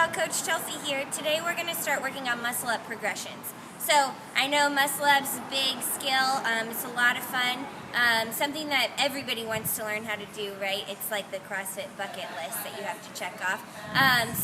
y'all, Coach Chelsea here. Today we're going to start working on muscle up progressions. So I know muscle up's a big skill, it's a lot of fun, something that everybody wants to learn how to do, right? It's like the CrossFit bucket list that you have to check off.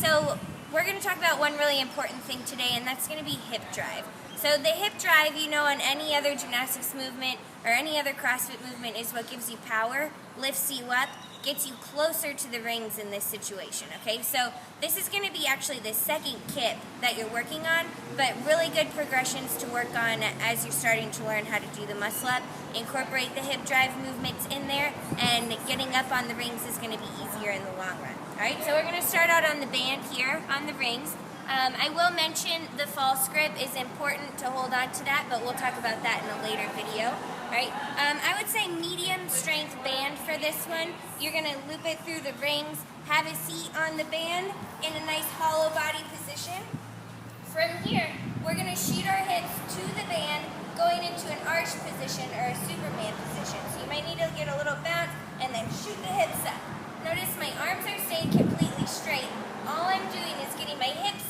So we're going to talk about one really important thing today, and that's going to be hip drive. So the hip drive, you know, on any other gymnastics movement or any other CrossFit movement is what gives you power, lifts you up, gets you closer to the rings in this situation, okay? So this is going to be actually the second kip that you're working on, but really good progressions to work on as you're starting to learn how to do the muscle up. Incorporate the hip drive movements in there, and getting up on the rings is going to be easier in the long run. All right, so we're going to start out on the band here on the rings. I will mention the false grip is important to hold on to that, but we'll talk about that in a later video. All right, I would say medium strength band for this one. You're going to loop it through the rings, have a seat on the band in a nice hollow body position. From here, we're going to shoot our hips to the band, going into an arch position or a Superman position. So you might need to get a little bounce and then shoot the hips up. Notice my arms are staying completely straight. All I'm doing is getting my hips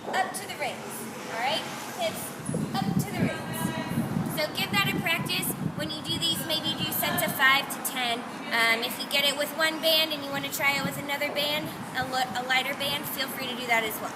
up to the rings, all right? Hips up to the rings. So give that a practice. When you do these, maybe do sets of 5 to 10. If you get it with one band and you want to try it with another band, a lighter band, feel free to do that as well.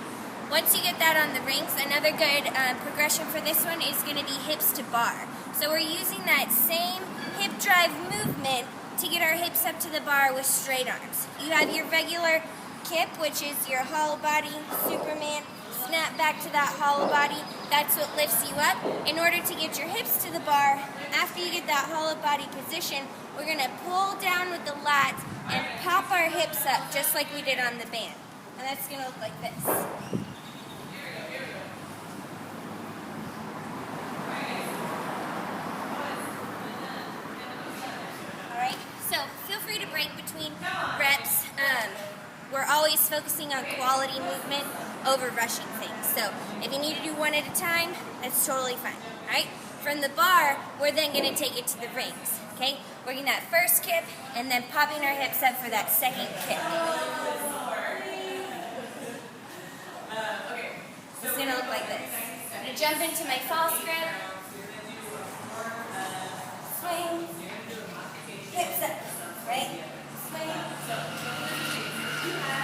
Once you get that on the rings, another good progression for this one is going to be hips to bar. So we're using that same hip drive movement to get our hips up to the bar with straight arms. You have your regular kip, which is your hollow body, Superman, snap back to that hollow body. That's what lifts you up. In order to get your hips to the bar, after you get that hollow body position, we're going to pull down with the lats and pop our hips up just like we did on the band. And that's going to look like this. Alright, so feel free to break between reps. We're always focusing on quality movement over rushing things. So if you need to do one at a time, that's totally fine. All right? From the bar, we're then going to take it to the rings. Okay? Working that first kip and then popping our hips up for that second kip. It's going to look like this. I'm going to jump into my false grip. Swing. Hips up. Right? Swing.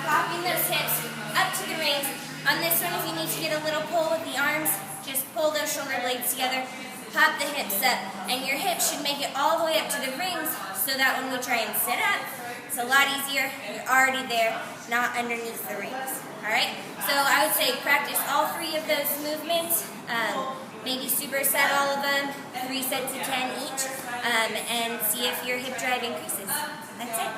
Popping those hips up to the rings. On this one, if you need to get a little pull with the arms, just pull those shoulder blades together, pop the hips up, and your hips should make it all the way up to the rings so that when we try and sit up, it's a lot easier. You're already there, not underneath the rings. All right? So I would say practice all 3 of those movements. Maybe superset all of them, 3 sets of 10 each, and see if your hip drive increases. That's it.